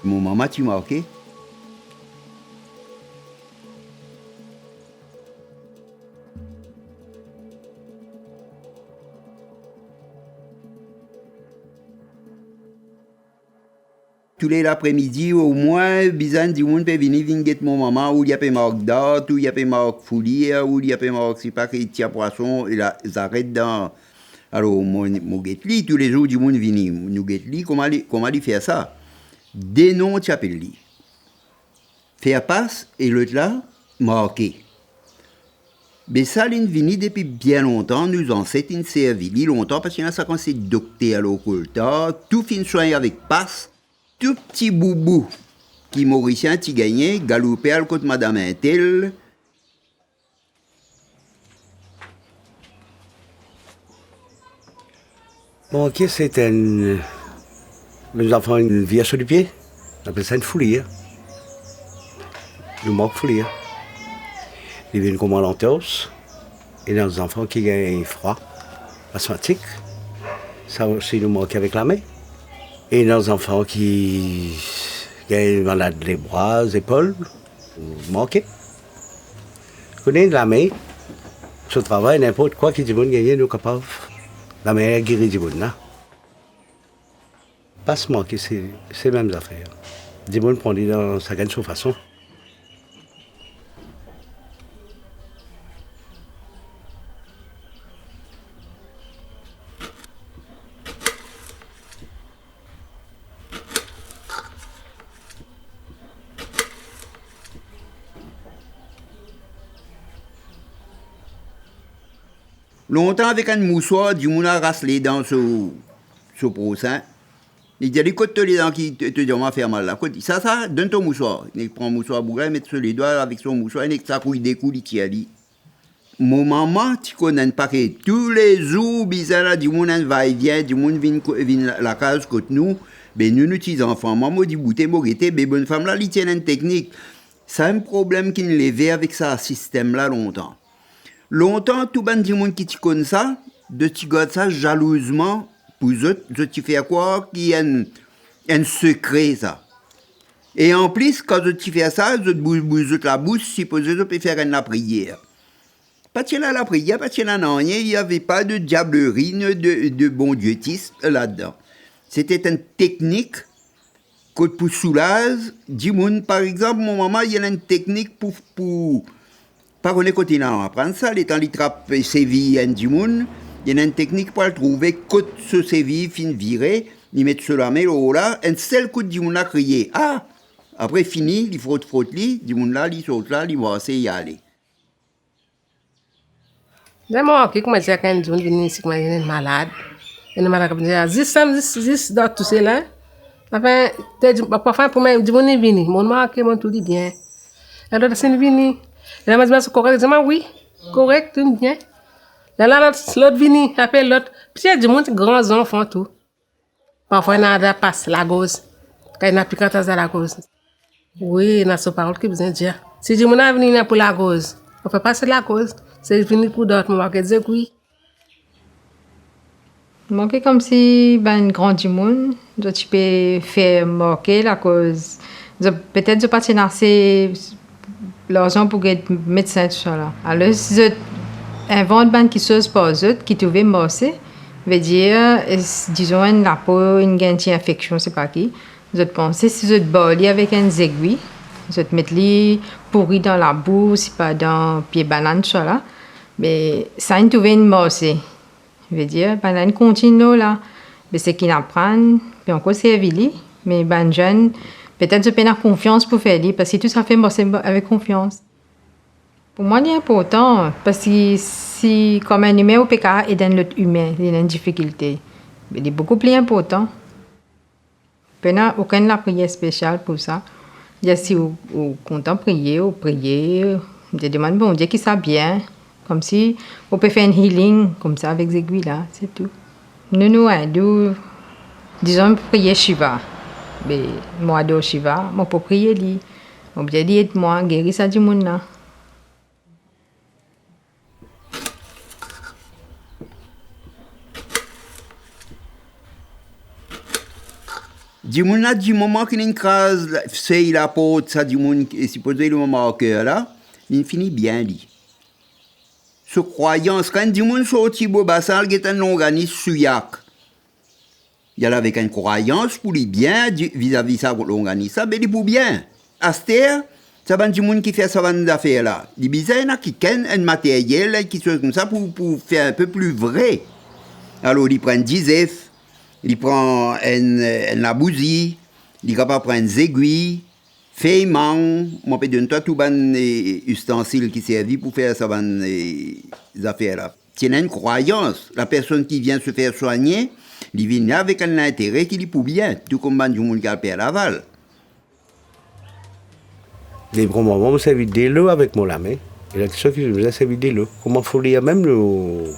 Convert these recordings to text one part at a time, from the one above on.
Mon maman, tu m'as marqué. Tous les après-midi, au moins, bizarre, du monde peut venir guetter mon maman, ou il y a pas marque d'art, ou il y a pas marque foulière, ou il y a pas marque, c'est pas qu'il tient poisson, et là, ils arrêtent dans. Alors, mon guette tous les jours, du monde vient. Nous guette comment il fait ça? Des noms, tu appelles lui. Faire passe, et l'autre là, marqué. Mais ça, il vient depuis bien longtemps, nous en sommes servi longtemps, parce qu'il y a ça quand c'est docteur à l'occulta, tout fin soigné avec passe, tout petit boubou qui mauricien qui gagnait, galopé à côté de madame Intel. Bon, ok, c'est un. Les enfants, une vie sur le pied. On appelle ça une foulure. Nous manque foulure. Ils viennent comme en lentos. Et les enfants qui gagnent froid, asthmatique. Ça aussi nous manque avec la main. Et les enfants qui gagnent malade les bras, les épaules, manquent. Connaître la main, ce travail, n'importe quoi qui dit bon gagner, nous capables. La main est guérie du bon, là. Pas se manquer, c'est les mêmes affaires. Du bon prend dans sa gagne de façon. Longtemps avec un moussoir, du monde a rasse les dents sur procès. Il dit, écoute, les dents qui te disent, on va faire mal là. Ça, donne ton moussoir. Il prend un moussoir bourré, met sur les doigts avec son moussoir, et ça couille des coups, il tire. Mon maman, tu connais pas que tous les jours, bizarre, du monde va et vient, du monde vient la case côté nous, ben nous, nous, petits enfants, maman dit, bouté, morité, ben bonne femme là, il tient une technique. C'est un problème qui nous levait avec ça, système là, longtemps. Longtemps, tout le monde qui te connaît ça, de tu gardes ça jalousement, pour eux, tu fais quoi, qu'il y a un secret, ça. Et en plus, quand tu fais ça, tu bouges la bouche, supposé que tu peux faire la prière. Parce que là, la prière, parce que là, non, il n'y avait pas de diablerie, de bon dieutisme là-dedans. C'était une technique que pour soulager du monde. Par exemple, mon maman, il y a une technique pour pas qu'on est côté là, apprendre ça, les temps il trappe séville du monde, il y a une technique pour le trouver, côte ce séville, fin viré, il met sur la main, là, un seul coup du monde a crié, ah! Après fini, il frotte, du monde là, il saute là, il va essayer d'y aller. Moi, qui commence à quand on vient ici, moi, je suis malade. Je suis malade, je dis, juste dans tout cela. Enfin, parfois, pour moi, je suis venu, mon marque, mon tout dit bien. Alors, c'est venu. La maison est correcte, je dis, oui, correct, tout bien. Là, l'autre venu, appelle l'autre. Puis, il y a du monde, grands enfants, tout. Parfois, il y a passe la gauze. Quand il y a plus quand la gauze. Oui, il y a ce parole qui besoin de dire. Si du monde est venu pour la gauze, on peut passer la gauze. C'est venu pour d'autres, on va dire oui. Manquer comme si ben grand du monde, tu peux faire marquer la cause. Peut-être je pas assez l'argent pour être médecin tout ça là. Alors si je invente ben qui chose pas autres qui trouver morcer, veut dire disons la peau une gagne infection c'est pas qui. Je pense si je boli avec un aiguille, je te mettre li pourri dans la boue, c'est pas dans pied banane tout ça là. Mais ça une trouver une morcer. Je veux dire, banane continue là, mais c'est qu'ils apprennent, puis encore c'est vili, mais ben jeune, peut-être je peux avoir confiance pour faire parce que tout ça fait bosser avec confiance. Pour moi, c'est important parce que si comme un humain au PK et dans l'autre humain, il y a une difficulté, mais il est beaucoup plus important. Il n'y a aucune la prière spéciale pour ça. Il y a si vous content prier, ou prier, je demande bon Dieu qui ça bien. Comme si on peut faire un healing comme ça avec les aiguilles là, c'est tout. Nous hindous, disons prier Shiva. Mais moi adore Shiva, moi pour prier lui. On peut dire aide-moi guérir ça du monde là. Du moment qu'il écrase, c'est la porte, ça du monde, supposé le marqueur là, il finit bien dit. Ce croyance, quand du monde sorti beau basal, il est un organisme suyac. Il y a avec une croyance pour les bien vis-à-vis ça l'organisme, ça, mais il pour bien. Aster, ça va du monde qui fait ça d'affaires là. Les bizarres qui ken un matériel qui soit comme ça pour faire un peu plus vrai. Alors ils prennent 10 F. Il prend un labouzi, il est capable de prendre des aiguilles, feuillement, on peut donner tout les ustensiles qui servent pour faire ces affaires-là. C'est une croyance. La personne qui vient se faire soigner, il vient avec un intérêt qu'il est pour bien, tout comme du monde qui a le Laval. Les grands moments, on servi de l'eau avec mon lame. Et la question qui nous a servi de l'eau. Comment faut lire même le.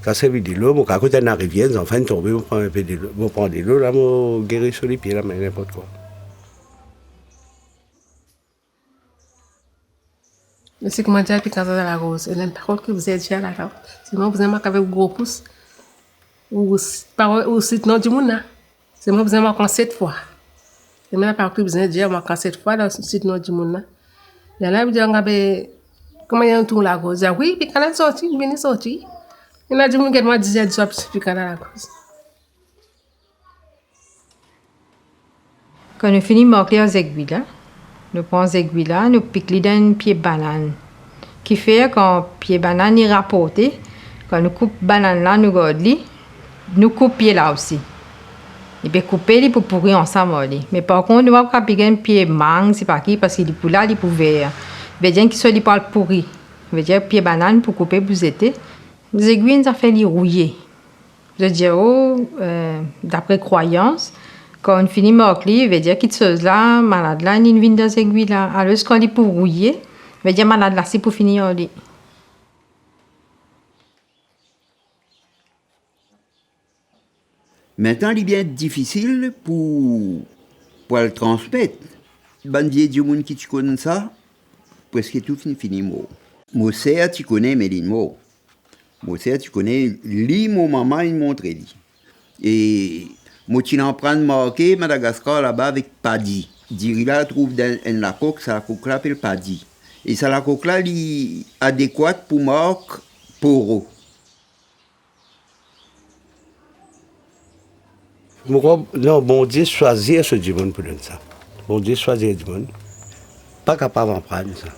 Ça servi de l'eau, quand on est dans la rivière, les enfants tombent, on prend un peu de l'eau. On prend de l'eau, là, on guérit sur les pieds, là, mais n'importe quoi. Mais c'est comment dire, puis quand on a la rose, et par que vous êtes déjà là, sinon vous avez avec gros pouce, ou c'est non du monde, c'est moi vous avez marqué 7 fois. Et maintenant, par que vous avez déjà marqué 7 fois, là, c'est non du monde. Et là, vous dites, comment il y a un tour la rose? Oui, puis quand elle est sortie, il vient sortir. Il y a du monde qui m'a dit, il y a du puis quand elle a la rose. Quand on finit de marquer les aiguilles, là, nous prenons les aiguilles, là, nous piquons dans un pied de banane. Qui fait quand le pied de banane est rapporté, quand nous coupons la banane là, nous gardons, nous coupons le pied là aussi. Et puis couper pour pourrir ensemble. Mais par contre, nous ne pouvons pas piquer un pied de mangue, c'est pas qui, parce qu'il est pour là, il est pour vert. Ça veut dire qu'il soit pas pourri. Ça veut dire pied de banane pour couper, pour zéter. Les aiguilles, ça fait les rouiller. Je veux dire, d'après croyance, quand on finit de marquer, ça veut dire qu'il chose là, malade là, il vient dans les aiguilles là. Alors, quand il est pour rouiller, ça veut dire malade là, c'est pour finir. Maintenant, il est bien difficile pour le transmettre. Ben vieux du monde qui tu connais ça, presque tout fini mot. Moi, c'est tu connais Méline mot. Moi, c'est tu connais li mon maman il montre li. Et moi, tu l'en prends marqué Madagascar là-bas avec Paddy. Diri là trouve dans la coque, ça la coque là appelle Paddy. Et ça la coque là, li adéquate pour marque poro. Non, bon Dieu choisir ce du monde pour donner ça. Bon Dieu choisir du monde. Pas capable d'en prendre ça.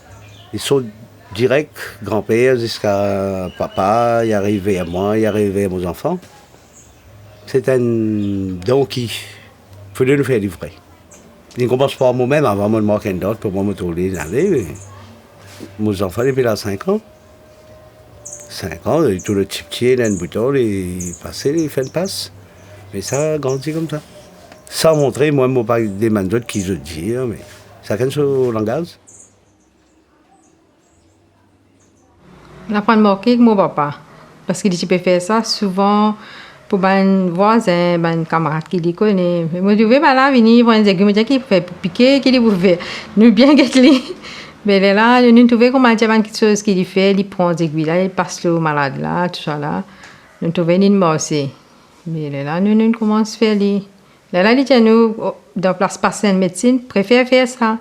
Ils sont directs, grand-père jusqu'à papa, il arrivé à moi, il arrivé à mes enfants. C'est un don qui faut nous faire livrer. Je commence par moi-même avant de me marquer une date pour moi me tourner d'aller. Mes enfants, depuis là 5 ans. 5 ans, tout le petit pied dans le bouton, il passait, il fait une passe. Mais ça grandit comme ça. Sans montrer, moi, je ne pas des mandotes qui se disent, mais chacun son langage. On apprend à marquer avec mon papa. Parce qu'il peut faire ça souvent pour un voisin, un camarade qui les connaît. Mais moi, je vais là, venir voir un aiguille, je qu'il fait pour piquer, qu'il pour faire. Nous bien guetter. Mais là, nous trouvons comment il y a quelque chose qu'il fait, il prend des aiguilles là, il passe le malade là, tout ça là. Nous trouvons une morceau. Mais là, nous commençons à faire les. Là, il y a nous, dans la place passer en médecine, préfère faire ça.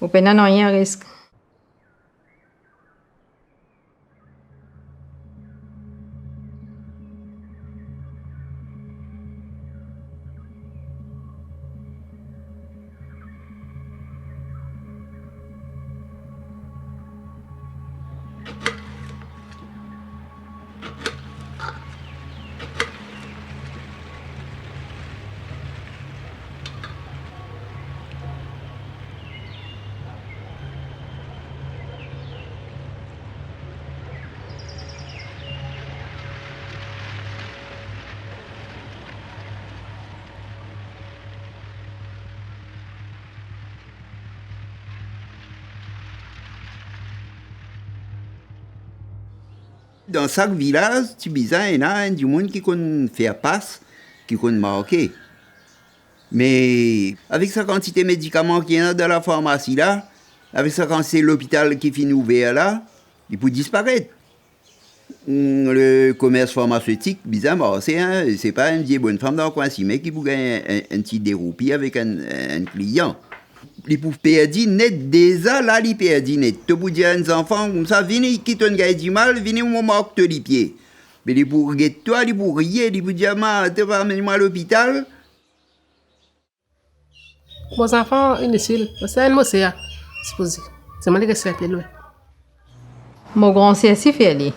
Ou pas, non, rien risque. Dans chaque village, tu bizarre, il y a du monde qui connaît faire passe, qui connaît marquer. Mais avec sa quantité de médicaments qu'il y a dans la pharmacie là, avec sa quantité de l'hôpital qui finit ouvert là, il peut disparaître. Le commerce pharmaceutique, bizarrement, c'est pas une vieille bonne femme dans le coin mais qui peut gagner un petit déroupi avec un client. Les pauvres perdus net déjà là, les perdus net. Tu peux dire à un enfant comme ça, venez, quitte un gars du mal, venez au moment que tu les pieds. Mais les pour toi, les pour rier, les pour dire, tu vas amener-moi à l'hôpital. Mes enfants, inutiles. C'est un mot, c'est supposé. C'est moi qui suis fait loin. Mon grand c'est assez fait.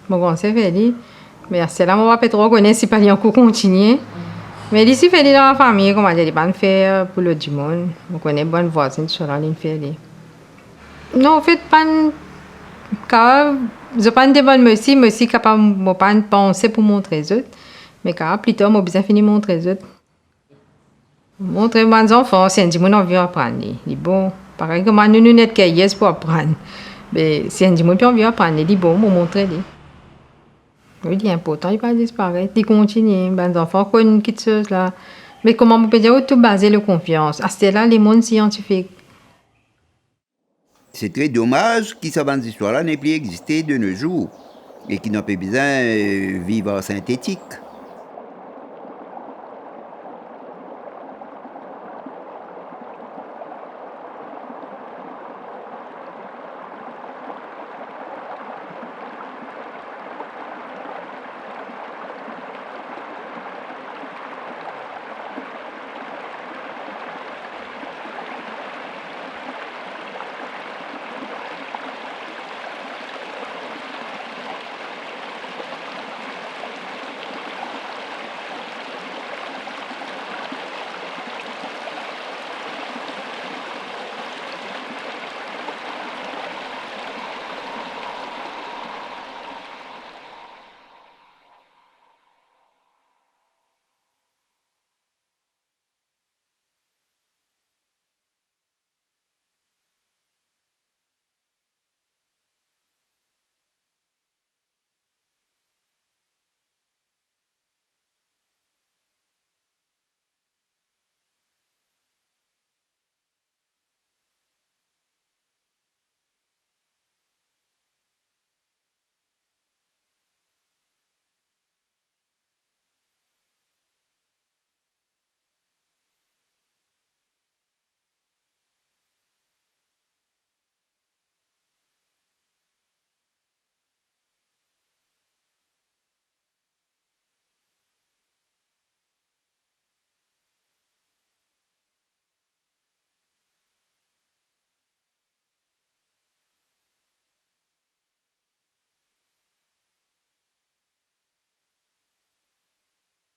Mon grand c'est fait. Mais c'est là, moi, pas trop connaître si pas y encore continuer. Mais ici, fait dans la famille, comment dire, pas faire pour le du monde. On connaît bonne voisine sur la ligne fait. Non, en fait, pas car je pas de bonne merci capable moi pas penser pour montrer les autres. Mais car plus tard, moi bien fini montrer les autres. Montrer mes enfants, c'est un petit monde envie apprendre. Il bon, pareil que moi nous net yes pour apprendre. Mais c'est un petit monde envie apprendre, il bon, moi montrer lui. Oui, il est important, il ne pas disparaître, il continue. Les enfants connaissent quelque chose là. Mais comment on peut dire tout baser la confiance? À ce là les mondes scientifiques. C'est très dommage que cette bande d'histoire-là n'ait plus existé de nos jours et qui n'a pas besoin de vivre synthétique.